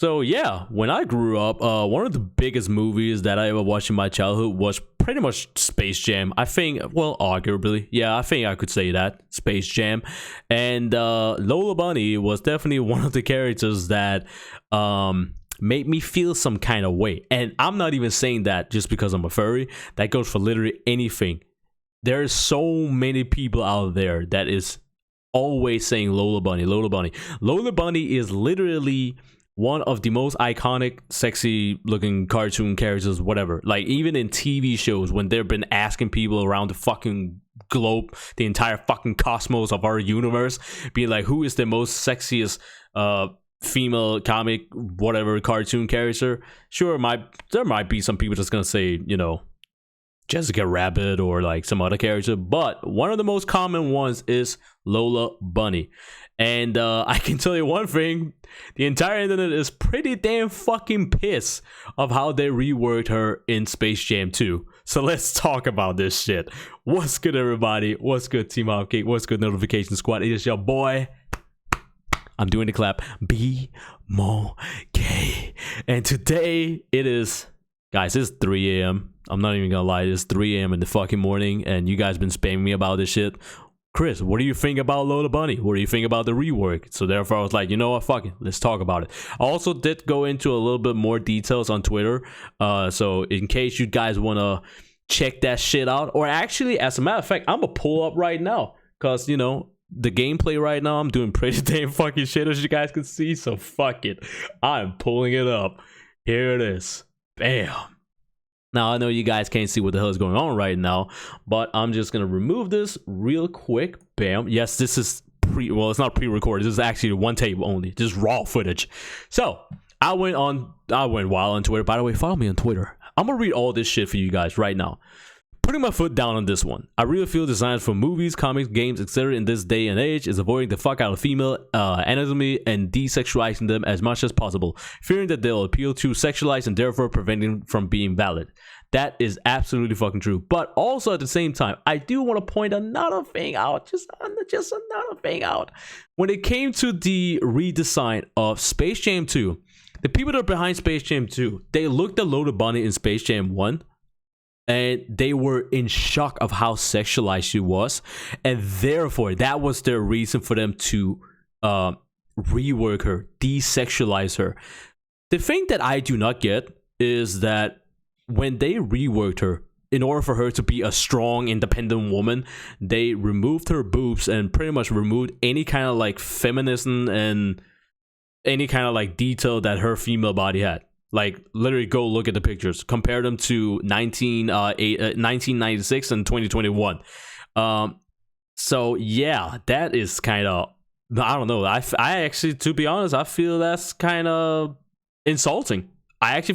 So yeah, when I grew up, one of the biggest movies that I ever watched in my childhood was pretty much Space Jam. I think, well, arguably, yeah, I think I could say that Space Jam, and Lola Bunny was definitely one of the characters that made me feel some kind of way. And I'm not even saying that just because I'm a furry. That goes for literally anything. There's so many people out there that is always saying Lola Bunny, Lola Bunny. Lola Bunny is literally one of the most iconic, sexy looking cartoon characters, whatever. Like, even in TV shows, when they've been asking people around the fucking globe, the entire fucking cosmos of our universe, being like, who is the most sexiest female comic, whatever, cartoon character? Sure, there might be some people that's gonna say, you know, Jessica Rabbit or like some other character, but one of the most common ones is Lola Bunny. And I can tell you one thing, the entire internet is pretty damn fucking pissed of how they reworked her in Space Jam 2. So let's talk about this shit. What's good, everybody? What's good, Team Hopcake? What's good, Notification Squad? It is your boy. I'm doing the clap. MONKE. And today it is, guys, it's 3 a.m. I'm not even gonna lie, it's 3 a.m. in the fucking morning, and you guys been spamming me about this shit. Chris, what do you think about Lola Bunny? What do you think about the rework? So therefore I was like, you know what, fuck it, let's talk about it. I also did go into a little bit more details on Twitter, so in case you guys want to check that shit out, or actually, as a matter of fact, I'm gonna pull up right now, because, you know, the gameplay right now, I'm doing pretty damn fucking shit, as you guys can see, so fuck it. I'm pulling it up. Here it is. Bam. Now, I know you guys can't see what the hell is going on right now, but I'm just going to remove this real quick. Bam. Yes, this is well, it's not pre-recorded. This is actually one tape only. Just raw footage. So, I went wild on Twitter. By the way, follow me on Twitter. I'm going to read all this shit for you guys right now. Putting my foot down on this one. I really feel designs for movies, comics, games, etc. in this day and age is avoiding the fuck out of female anatomy and desexualizing them as much as possible, fearing that they'll appeal to sexualize and therefore preventing from being valid. That is absolutely fucking true. But also at the same time, I do want to point another thing out, just another thing out. When it came to the redesign of Space Jam 2, the people that are behind Space Jam 2, they looked at Lola Bunny in Space Jam 1, and they were in shock of how sexualized she was, and therefore that was their reason for them to rework her, desexualize her. The thing that I do not get is that when they reworked her, in order for her to be a strong, independent woman, they removed her boobs and pretty much removed any kind of like feminism and any kind of like detail that her female body had. Like, literally go look at the pictures. Compare them to 1996 and 2021. So, yeah, that is kind of, I don't know. I actually, to be honest, I feel that's kind of insulting. And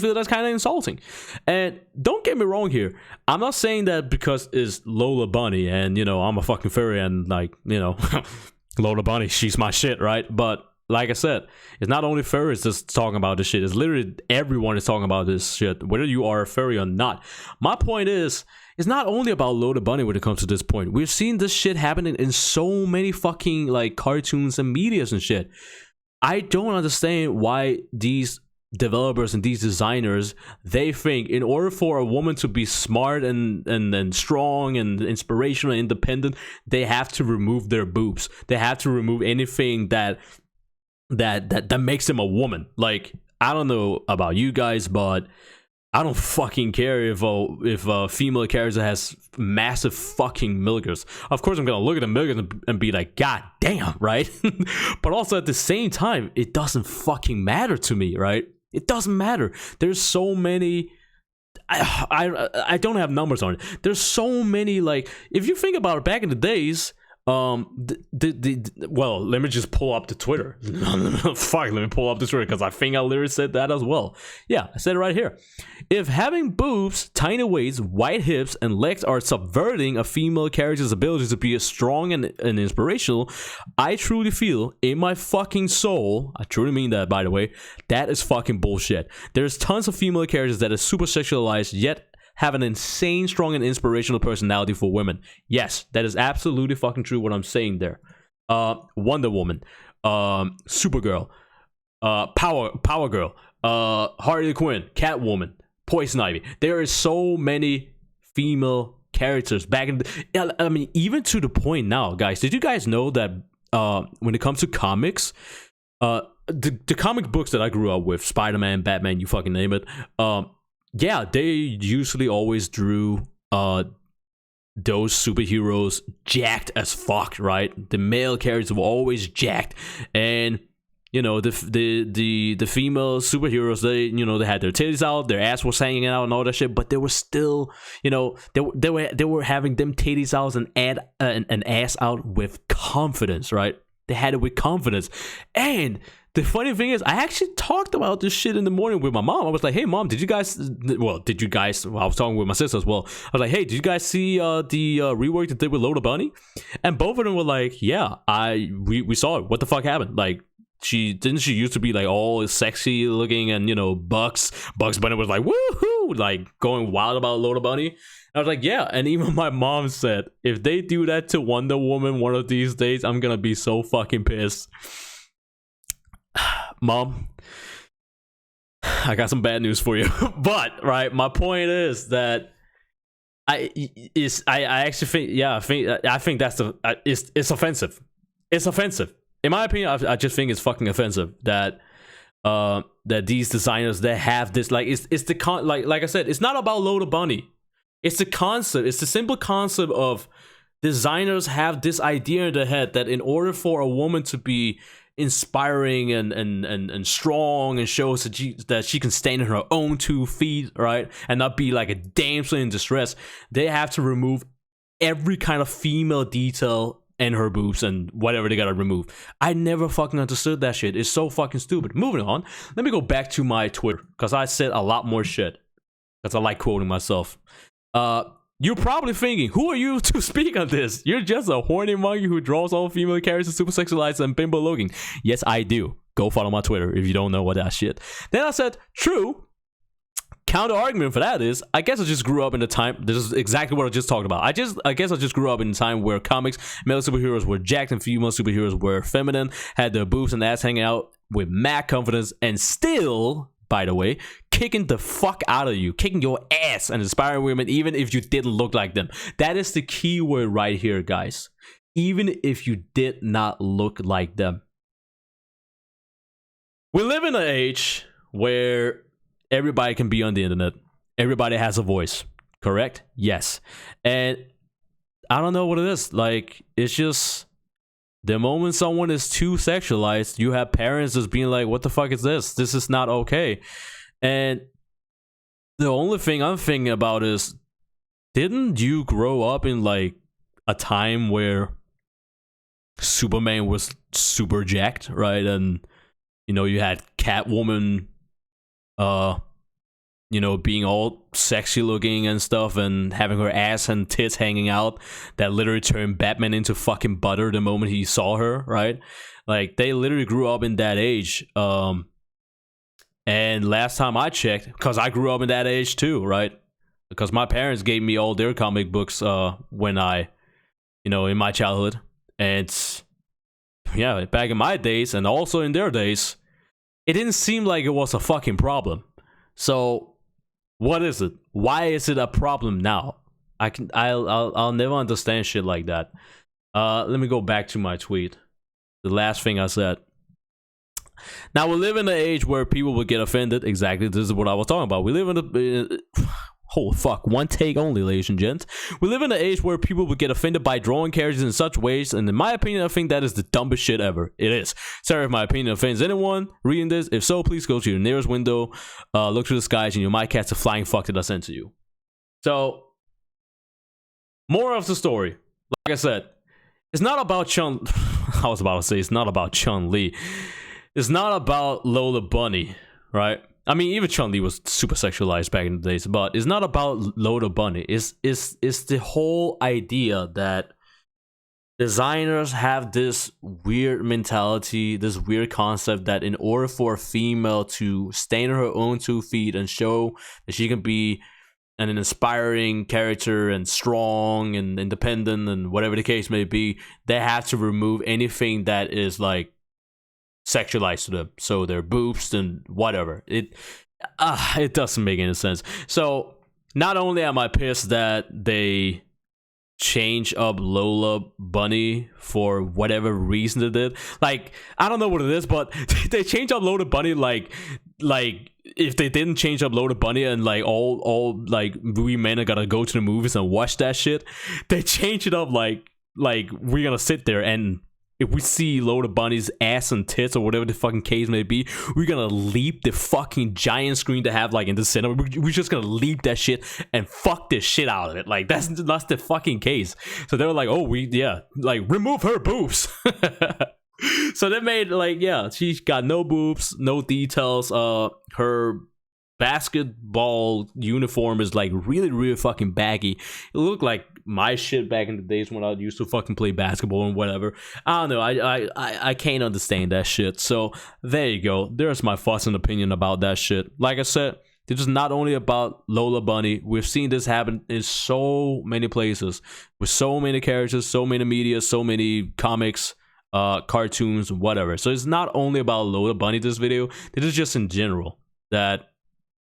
don't get me wrong here. I'm not saying that because it's Lola Bunny and, you know, I'm a fucking furry and, like, you know, Lola Bunny, she's my shit, right? But like I said, it's not only furries that's talking about this shit. It's literally everyone is talking about this shit, whether you are a furry or not. My point is, it's not only about Lola Bunny when it comes to this point. We've seen this shit happening in so many fucking like cartoons and medias and shit. I don't understand why these developers and these designers, they think in order for a woman to be smart and strong and inspirational and independent, they have to remove their boobs. They have to remove anything that makes them a woman. Like, I don't know about you guys, but I don't fucking care if a female character has massive fucking milkers. Of course, I'm gonna look at the milkers and be like, God damn, right? But also at the same time, it doesn't fucking matter to me, right? It doesn't matter. There's so many. I don't have numbers on it. There's so many, like, if you think about it, back in the days, well, let me just pull up the Twitter. Fuck, let me pull up the Twitter because I think I literally said that as well. Yeah, I said it right here. If having boobs, tiny waists, white hips, and legs are subverting a female character's ability to be strong and inspirational, I truly feel in my fucking soul, I truly mean that, by the way, that is fucking bullshit. There's tons of female characters that are super sexualized, yet have an insane, strong, and inspirational personality for women. Yes, that is absolutely fucking true what I'm saying there. Wonder Woman, Supergirl, Power Girl, Harley Quinn, Catwoman, Poison Ivy. There are so many female characters back in I mean, even to the point now, guys, did you guys know that when it comes to comics, the comic books that I grew up with, Spider-Man, Batman, you fucking name it, yeah, they usually always drew those superheroes jacked as fuck, right? The male characters were always jacked, and you know, the female superheroes, they had their titties out, their ass was hanging out and all that shit, but they were still, they were having them titties out and an ass out with confidence, right? They had it with confidence. And the funny thing is, I actually talked about this shit in the morning with my mom. I was like, hey mom, I was talking with my sister as well. I was like, hey, did you guys see the rework they did with Lola Bunny? And both of them were like, yeah, we saw it. What the fuck happened? Like, she used to be like all sexy looking, and Bugs Bunny was like woohoo, like going wild about Lola Bunny. I was like, yeah. And even my mom said, if they do that to Wonder Woman one of these days, I'm gonna be so fucking pissed. Mom, I got some bad news for you. But right, my point is that I actually think, yeah, I think that's it's offensive. It's offensive. In my opinion, I just think it's fucking offensive that these designers, they have this, like, it's the like I said, it's not about Lola Bunny. It's the concept. It's the simple concept of designers have this idea in their head that in order for a woman to be inspiring and strong and shows that she can stand on her own 2 feet, right, and not be like a damsel in distress, they have to remove every kind of female detail and her boobs and whatever they gotta remove. I never fucking understood that shit. It's so fucking stupid. Moving on, let me go back to my Twitter, because I said a lot more shit, because I like quoting myself. You're probably thinking, who are you to speak on this? You're just a horny monkey who draws all female characters super sexualized and bimbo looking. Yes, I do. Go follow my Twitter if you don't know what that shit. Then I said, true. Counter argument for that is, I guess I just grew up in the time. This is exactly what I just talked about. I guess I just grew up in a time where comics, male superheroes were jacked and female superheroes were feminine, had their boobs and ass hanging out with mad confidence, and still, by the way, kicking the fuck out of you, kicking your ass and inspiring women even if you didn't look like them. That is the key word right here, guys. Even if you did not look like them. We live in an age where everybody can be on the internet. Everybody has a voice, correct? Yes. And I don't know what it is. Like, it's just the moment someone is too sexualized, you have parents just being like, what the fuck is this? This is not okay. And the only thing I'm thinking about is, didn't you grow up in like a time where Superman was super jacked, right? And you had Catwoman being all sexy looking and stuff, and having her ass and tits hanging out, that literally turned Batman into fucking butter the moment he saw her, right? Like, they literally grew up in that age. And last time I checked, because I grew up in that age too, right? Because my parents gave me all their comic books when I, in my childhood. And yeah, back in my days and also in their days, it didn't seem like it was a fucking problem. So what is it? Why is it a problem now? I'll never understand shit like that. Let me go back to my tweet. The last thing I said. Now, we live in an age where people will get offended. Exactly, this is what I was talking about. We live in oh fuck, one take only, ladies and gents. We live in an age where people will get offended by drawing characters in such ways, and in my opinion, I think that is the dumbest shit ever. It is. Sorry if my opinion offends anyone reading this. If so, please go to your nearest window, look through the skies, and you might catch the flying fuck that I sent to you. So, more of the story. Like I said, it's not about Chun. I was about to say it's not about Chun-Li. It's not about Lola Bunny, right? I mean, even Chun-Li was super sexualized back in the days, but it's not about Lola Bunny. It's the whole idea that designers have this weird mentality, this weird concept that in order for a female to stand on her own 2 feet and show that she can be an inspiring character and strong and independent and whatever the case may be, they have to remove anything that is like sexualized to them. So their boobs and whatever. It doesn't make any sense. So not only am I pissed that they change up Lola Bunny for whatever reason they did. Like, I don't know what it is, but they change up Lola Bunny like if they didn't change up Lola Bunny and like all like we men are gonna go to the movies and watch that shit, they change it up like we're gonna sit there and if we see Lola Bunny's ass and tits or whatever the fucking case may be, we're gonna leap the fucking giant screen to have like in the cinema. We're just gonna leap that shit and fuck the shit out of it. Like that's the fucking case. So they were like, oh, like remove her boobs. So they made like, yeah, she's got no boobs, no details. Her basketball uniform is like really fucking baggy. It looked like my shit back in the days when I used to fucking play basketball and whatever. I don't know. I can't understand that shit. So there you go. There's my thoughts and opinion about that shit. Like I said, this is not only about Lola Bunny. We've seen this happen in so many places with so many characters, so many media, so many comics, cartoons, whatever. So it's not only about Lola Bunny, this video. This is just in general that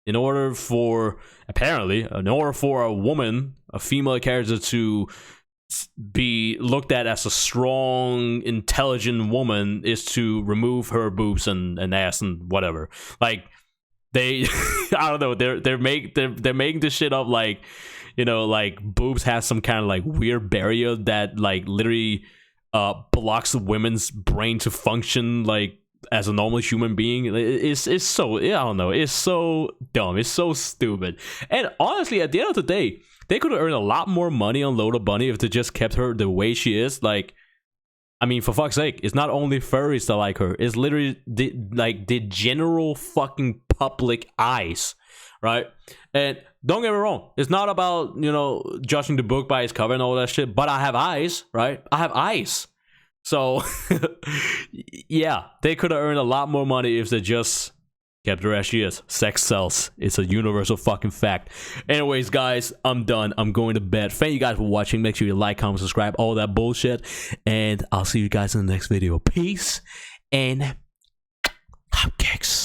in order for a woman, a female character, to be looked at as a strong, intelligent woman is to remove her boobs and ass and whatever. Like they, I don't know, they're making this shit up like, you know, like boobs have some kind of like weird barrier that like literally blocks women's brain to function like as a normal human being. It's so, I don't know, it's so dumb, it's so stupid. And honestly, at the end of the day, they could have earned a lot more money on Lola Bunny if they just kept her the way she is. Like, I mean, for fuck's sake, it's not only furries that like her, it's literally the general fucking public eyes, right? And don't get me wrong, it's not about, you know, judging the book by its cover and all that shit, but I have eyes, right? I have eyes. So, yeah, they could have earned a lot more money if they just kept her as she is. Sex sells. It's a universal fucking fact. Anyways, guys, I'm done. I'm going to bed. Thank you guys for watching. Make sure you like, comment, subscribe, all that bullshit. And I'll see you guys in the next video. Peace and hotcakes.